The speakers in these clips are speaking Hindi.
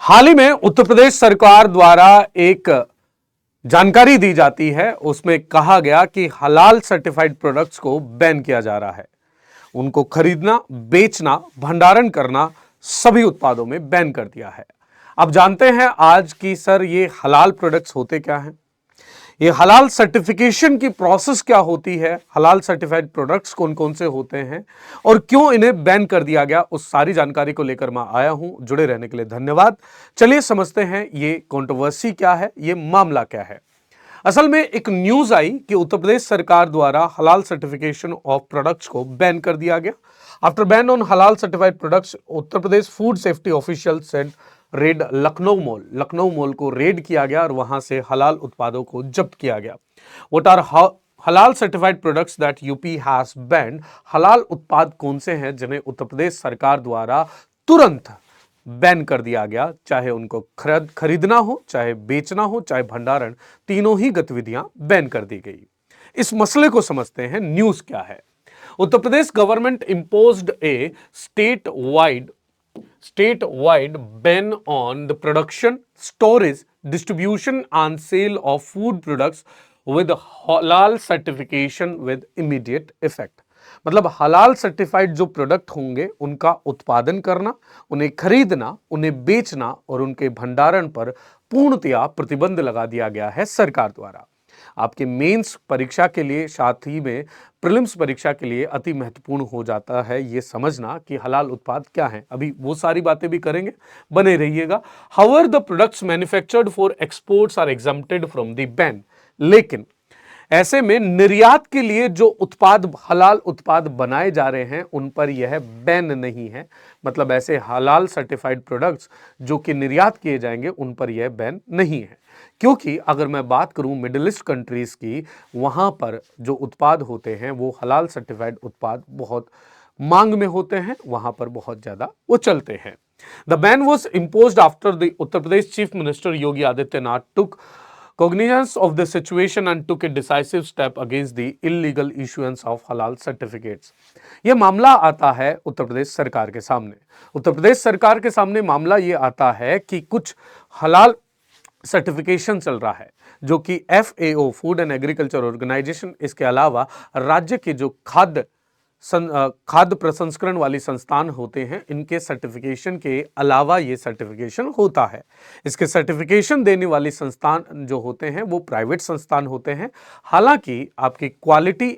हाल ही में उत्तर प्रदेश सरकार द्वारा एक जानकारी दी जाती है। उसमें कहा गया कि हलाल सर्टिफाइड प्रोडक्ट्स को बैन किया जा रहा है। उनको खरीदना, बेचना, भंडारण करना सभी उत्पादों में बैन कर दिया है। अब जानते हैं आज की सर ये हलाल प्रोडक्ट्स होते क्या हैं, ये हलाल सर्टिफिकेशन की प्रोसेस क्या होती है, हलाल सर्टिफाइड प्रोडक्ट्स कौन कौन से होते हैं और क्यों इन्हें बैन कर दिया गया, उस सारी जानकारी को लेकर मैं आया हूं। जुड़े रहने के लिए धन्यवाद। चलिए समझते हैं ये कंट्रोवर्सी क्या है, ये मामला क्या है। असल में एक न्यूज आई कि उत्तर प्रदेश सरकार द्वारा हलाल सर्टिफिकेशन ऑफ प्रोडक्ट्स को बैन कर दिया गया। आफ्टर बैन ऑन हलाल certified products, Uttar Pradesh food safety official said raid Lucknow mall को रेड किया गया और वहां से हलाल उत्पादों को जब्त किया गया। व्हाट आर हलाल certified products that UP has banned. हलाल उत्पाद कौन से हैं जिन्हें उत्तर प्रदेश सरकार द्वारा तुरंत बैन कर दिया गया, चाहे उनको खरीदना हो, चाहे बेचना हो, चाहे भंडारण, तीनों ही गतिविधियां बैन कर दी गई। इस मसले को समझते हैं, न्यूज क्या है। Uttar Pradesh government imposed a statewide ban on the production, storage, distribution and sale of food products with halal certification with immediate effect। मतलब हलाल सर्टिफाइड जो प्रोडक्ट होंगे उनका उत्पादन करना, उन्हें खरीदना, उन्हें बेचना और उनके भंडारण पर पूर्णतया प्रतिबंध लगा दिया गया है सरकार द्वारा। आपके मेंस परीक्षा के लिए, साथ ही में प्रीलिम्स परीक्षा के लिए अति महत्वपूर्ण हो जाता है ये समझना कि हलाल उत्पाद क्या है। अभी वो सारी बातें भी करेंगे, बने रहिएगा। However the products manufactured for exports are exempted from the ban. लेकिन ऐसे में निर्यात के लिए जो उत्पाद, हलाल उत्पाद बनाए जा रहे हैं उन पर यह बैन नहीं है। मतलब ऐसे हलाल सर्टिफाइड प्रोडक्ट्स जो कि निर्यात किए जाएंगे उन पर यह बैन नहीं है। क्योंकि अगर मैं बात करूं मिडिल ईस्ट कंट्रीज की, वहां पर जो उत्पाद होते हैं वो हलाल सर्टिफाइड उत्पाद बहुत मांग में होते हैं, वहां पर बहुत ज्यादा वो चलते हैं। The ban was imposed after the Uttar Pradesh chief minister Yogi Adityanath took cognizance of the situation and took a decisive step against the illegal issuance of halal certificates। यह मामला आता है उत्तर प्रदेश सरकार के सामने। उत्तर प्रदेश सरकार के सामने मामला यह आता है कि कुछ हलाल सर्टिफिकेशन चल रहा है जो कि FAO food and agriculture organization, इसके अलावा राज्य के जो खाद्य प्रसंस्करण वाली संस्थान होते हैं, इनके सर्टिफिकेशन के अलावा ये सर्टिफिकेशन होता है। इसके सर्टिफिकेशन देने वाली संस्थान जो होते हैं वो प्राइवेट संस्थान होते हैं। हालांकि आपकी क्वालिटी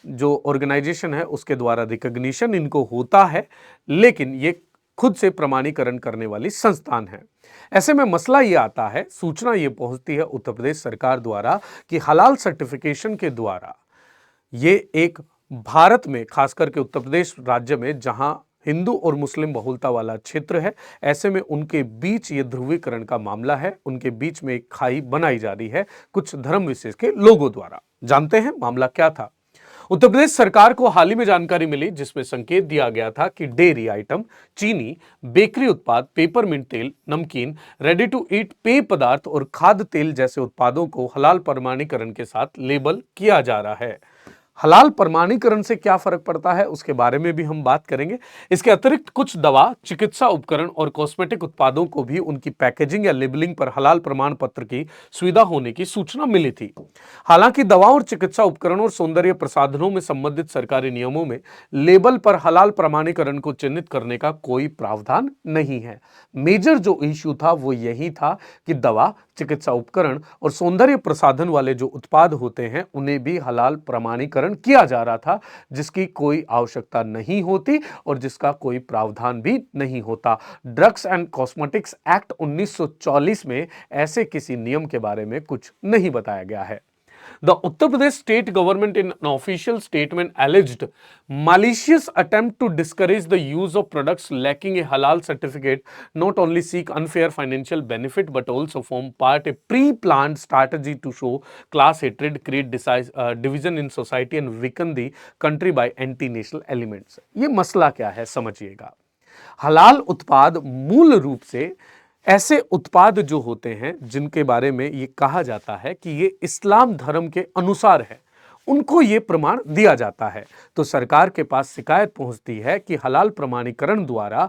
जो ऑर्गेनाइजेशन है उसके द्वारा रिकॉग्निशन इनको होता है, लेकिन ये खुद से प्रमाणीकरण करने वाली संस्थान है। ऐसे में मसला ये आता है, सूचना ये पहुंचती है उत्तर प्रदेश सरकार द्वारा कि हलाल सर्टिफिकेशन के द्वारा ये एक भारत में, खास करके उत्तर प्रदेश राज्य में जहां हिंदू और मुस्लिम बहुलता वाला क्षेत्र है, ऐसे में उनके बीच ये ध्रुवीकरण का मामला है। उनके बीच में एक खाई बनाई जा रही है कुछ धर्म विशेष के लोगों द्वारा। जानते हैं मामला क्या था। उत्तर प्रदेश सरकार को हाल ही में जानकारी मिली जिसमें संकेत दिया गया था कि डेयरी आइटम, चीनी, बेकरी उत्पाद, पेपरमिंट तेल, नमकीन, रेडी टू ईट पेय पदार्थ और खाद्य तेल जैसे उत्पादों को हलाल प्रमाणीकरण के साथ लेबल किया जा रहा है। हलाल प्रमाणीकरण से क्या फर्क पड़ता है उसके बारे में भी हम बात करेंगे। इसके अतिरिक्त कुछ दवा, चिकित्सा उपकरण और कॉस्मेटिक उत्पादों को भी उनकी पैकेजिंग या लेबलिंग पर हलाल प्रमाण पत्र की सुविधा होने की सूचना मिली थी। हालांकि दवाओं और चिकित्सा उपकरणों और सौंदर्य प्रसाधनों में संबंधित सरकारी नियमों में लेबल पर हलाल प्रमाणीकरण को चिन्हित करने का कोई प्रावधान नहीं है। मेजर जो इश्यू था वो यही था कि दवा, चिकित्सा उपकरण और सौंदर्य प्रसाधन वाले जो उत्पाद होते हैं उन्हें भी हलाल प्रमाणीकरण किया जा रहा था, जिसकी कोई आवश्यकता नहीं होती और जिसका कोई प्रावधान भी नहीं होता। ड्रग्स एंड कॉस्मेटिक्स एक्ट 1940 में ऐसे किसी नियम के बारे में कुछ नहीं बताया गया है। The Uttar Pradesh state government in an official statement alleged malicious attempt to discourage the use of products lacking a halal certificate not only seek unfair financial benefit but also form part a pre-planned strategy to show class hatred, create division in society and weaken the country by anti-national elements। ये मसला क्या है समझिएगा। हलाल उत्पाद मूल रूप से ऐसे उत्पाद जो होते हैं जिनके बारे में ये कहा जाता है कि ये इस्लाम धर्म के अनुसार है, उनको ये प्रमाण दिया जाता है। तो सरकार के पास शिकायत पहुंचती है कि हलाल प्रमाणीकरण द्वारा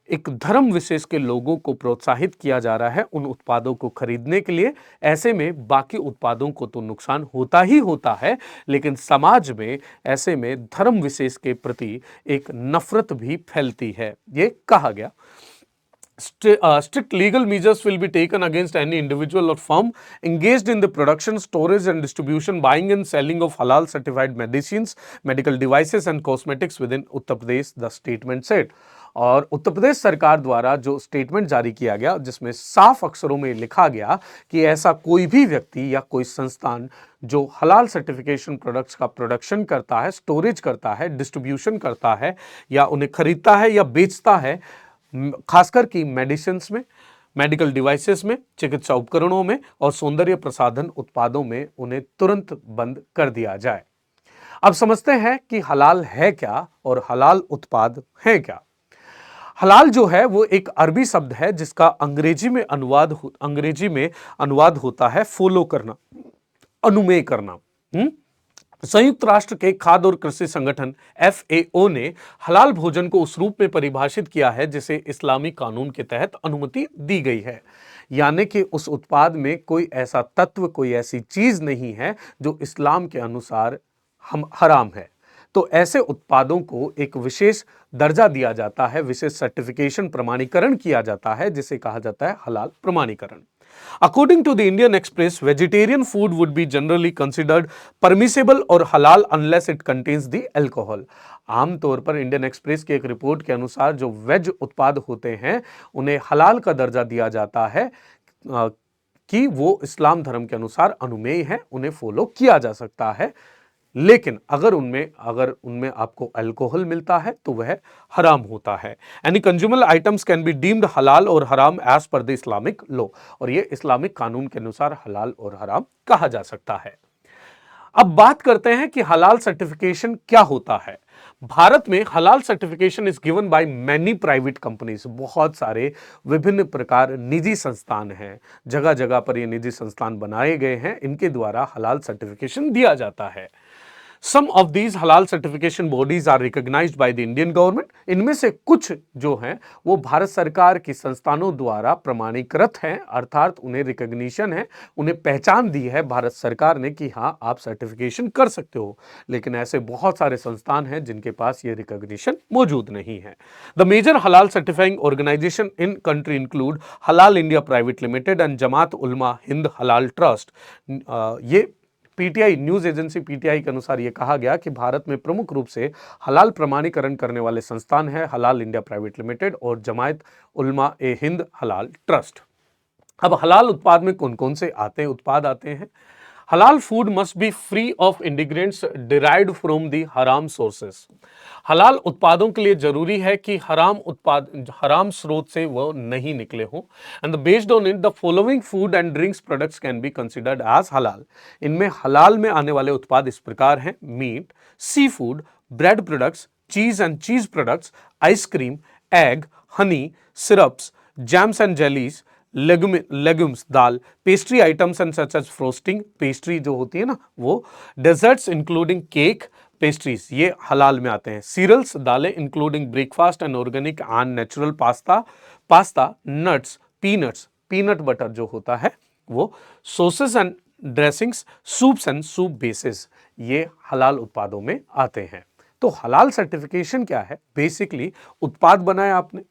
एक धर्म विशेष के लोगों को प्रोत्साहित किया जा रहा है उन उत्पादों को खरीदने के लिए। ऐसे में बाकी उत्पादों को तो नुकसान होता ही होता है, लेकिन समाज में ऐसे में धर्म विशेष के प्रति एक नफरत भी फैलती है, ये कहा गया। Strict legal measures will be taken against any individual or firm engaged in the production, storage and distribution, buying and selling of halal certified medicines, medical devices and cosmetics within Uttar Pradesh, the statement said। और उत्तर प्रदेश सरकार द्वारा जो स्टेटमेंट जारी किया गया जिसमें साफ अक्षरों में लिखा गया कि ऐसा कोई भी व्यक्ति या कोई संस्थान जो हलाल सर्टिफिकेशन प्रोडक्ट्स का प्रोडक्शन करता है, स्टोरेज करता है, डिस्ट्रीब्यूशन करता है या उन्हें खरीदता है या बेचता है, खासकर कि मेडिसिन में, मेडिकल डिवाइसेस में, चिकित्सा उपकरणों में और सौंदर्य प्रसाधन उत्पादों में उन्हें तुरंत बंद कर दिया जाए। अब समझते हैं कि हलाल है क्या और हलाल उत्पाद है क्या। हलाल जो है वो एक अरबी शब्द है जिसका अंग्रेजी में अनुवाद होता है फॉलो करना, अनुमेय करना। संयुक्त राष्ट्र के खाद्य और कृषि संगठन FAO ने हलाल भोजन को उस रूप में परिभाषित किया है जिसे इस्लामी कानून के तहत अनुमति दी गई है, यानी कि उस उत्पाद में कोई ऐसा तत्व, कोई ऐसी चीज नहीं है जो इस्लाम के अनुसार हराम है। तो ऐसे उत्पादों को एक विशेष दर्जा दिया जाता है, विशेष सर्टिफिकेशन, प्रमाणीकरण किया जाता है जिसे कहा जाता है हलाल प्रमाणीकरण। According to the Indian Express, vegetarian food would be generally considered permissible or halal unless it contains the alcohol। आमतौर पर इंडियन एक्सप्रेस की एक रिपोर्ट के अनुसार जो वेज उत्पाद होते हैं उन्हें हलाल का दर्जा दिया जाता है कि वो इस्लाम धर्म के अनुसार अनुमेय है, उन्हें फॉलो किया जा सकता है, लेकिन अगर उनमें आपको अल्कोहल मिलता है तो वह हराम होता है। Any consumer items can be deemed हलाल और हराम as per the Islamic law, और ये इस्लामिक कानून के अनुसार हलाल और हराम कहा जा सकता है। अब बात करते हैं कि हलाल सर्टिफिकेशन क्या होता है। भारत में हलाल certification is given by many private companies. बहुत सारे विभिन्न प्रकार निजी संस्थान हैं, जगह जगह पर ये निजी संस्थान बनाए गए हैं, इनके द्वारा हलाल सर्टिफिकेशन दिया जाता है। Some of these halal certification bodies are recognized by the Indian government। इनमें से कुछ जो हैं वो भारत सरकार की संस्थानों द्वारा प्रमाणीकृत हैं, अर्थात उन्हें रिकॉग्निशन है, उन्हें पहचान दी है भारत सरकार ने कि हाँ आप सर्टिफिकेशन कर सकते हो। लेकिन ऐसे बहुत सारे संस्थान हैं जिनके पास ये रिकॉग्निशन मौजूद नहीं है। The major halal certifying organization in country include halal India private limited and Jamiat Ulama Hind हलाल ट्रस्ट। ये पीटीआई न्यूज एजेंसी पीटीआई के अनुसार यह कहा गया कि भारत में प्रमुख रूप से हलाल प्रमाणीकरण करने वाले संस्थान हैं हलाल इंडिया प्राइवेट लिमिटेड और जमायत उलमा ए हिंद हलाल ट्रस्ट। अब हलाल उत्पाद में कौन कौन से उत्पाद आते हैं। हलाल food must be free of ingredients derived from the हराम सोर्सेस। हलाल उत्पादों के लिए जरूरी है कि हराम स्रोत से वो नहीं निकले हों। And based on it the following food and drinks products can be considered as halal. इनमें हलाल में आने वाले उत्पाद इस प्रकार हैं: meat, sea food, bread products, cheese and cheese products, ice cream, egg, honey, syrups, jams and jellies, legumes, dal, pastry items and such as frosting, pastry जो होती है ना वो, डेजर्ट्स इंक्लूडिंग केक, पेस्ट्रीज, ये हलाल में आते हैं। सीरियल्स, दालें including breakfast and organic and natural pasta, nuts, peanuts, peanut butter जो होता है वो, sauces and dressings, soups and soup bases, ये हलाल उत्पादों में आते हैं। तो हलाल सर्टिफिकेशन क्या है? बेसिकली उत्पाद बनाया आपने,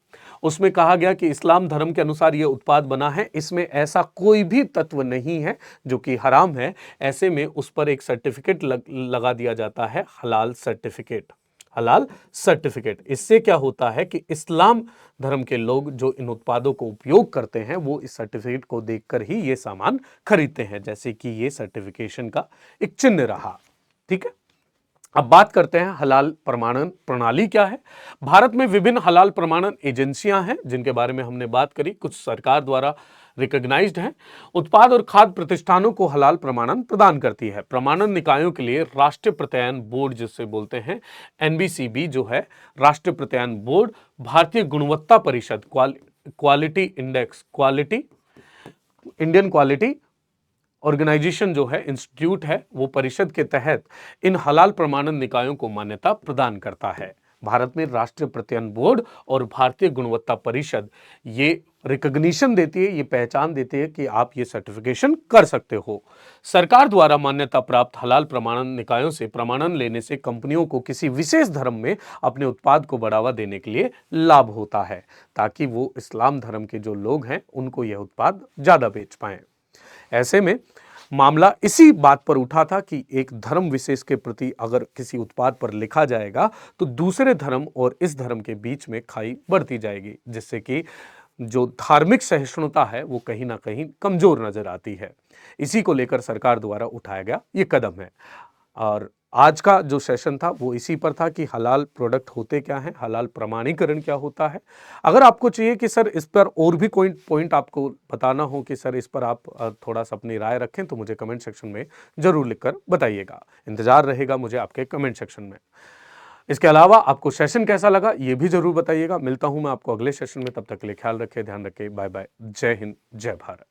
उसमें कहा गया कि इस्लाम धर्म के अनुसार यह उत्पाद बना है, इसमें ऐसा कोई भी तत्व नहीं है जो कि हराम है, ऐसे में उस पर एक सर्टिफिकेट लगा दिया जाता है, हलाल सर्टिफिकेट। हलाल सर्टिफिकेट, इससे क्या होता है कि इस्लाम धर्म के लोग जो इन उत्पादों को उपयोग करते हैं वो इस सर्टिफिकेट को देखकर ही ये सामान खरीदते हैं, जैसे कि ये सर्टिफिकेशन का एक चिन्ह रहा। ठीक है, अब बात करते हैं हलाल प्रमाणन प्रणाली क्या है। भारत में विभिन्न हलाल प्रमाणन एजेंसियां हैं जिनके बारे में हमने बात करी, कुछ सरकार द्वारा रिकॉग्नाइज्ड हैं। उत्पाद और खाद्य प्रतिष्ठानों को हलाल प्रमाणन प्रदान करती है। प्रमाणन निकायों के लिए राष्ट्रीय प्रत्ययन बोर्ड जिससे बोलते हैं NBCB जो है राष्ट्रीय प्रत्ययन बोर्ड, भारतीय गुणवत्ता परिषद quality index, Indian quality organization जो है, इंस्टीट्यूट है, वो परिषद के तहत इन हलाल प्रमाणन निकायों को मान्यता प्रदान करता है। भारत में राष्ट्रीय प्रत्ययन बोर्ड और भारतीय गुणवत्ता परिषद ये रिकॉग्निशन देती है, ये पहचान देती है कि आप ये सर्टिफिकेशन कर सकते हो। सरकार द्वारा मान्यता प्राप्त हलाल प्रमाणन निकायों से प्रमाणन लेने से कंपनियों को किसी विशेष धर्म में अपने उत्पाद को बढ़ावा देने के लिए लाभ होता है, ताकि वो इस्लाम धर्म के जो लोग हैं उनको यह उत्पाद ज्यादा बेच पाएं। ऐसे में मामला इसी बात पर उठा था कि एक धर्म विशेष के प्रति अगर किसी उत्पाद पर लिखा जाएगा तो दूसरे धर्म और इस धर्म के बीच में खाई बढ़ती जाएगी, जिससे कि जो धार्मिक सहिष्णुता है वो कहीं ना कहीं कमजोर नजर आती है। इसी को लेकर सरकार द्वारा उठाया गया ये कदम है। और आज का जो सेशन था वो इसी पर था कि हलाल प्रोडक्ट होते क्या हैं, हलाल प्रमाणीकरण क्या होता है। अगर आपको चाहिए कि सर इस पर और भी कोई पॉइंट आपको बताना हो कि सर इस पर आप थोड़ा सा अपनी राय रखें, तो मुझे कमेंट सेक्शन में जरूर लिखकर बताइएगा। इंतजार रहेगा मुझे आपके कमेंट सेक्शन में। इसके अलावा आपको सेशन कैसा लगा ये भी जरूर बताइएगा। मिलता हूं मैं आपको अगले सेशन में, तब तक के लिए ख्याल रखें, ध्यान रखें, बाय बाय, जय हिंद, जय भारत।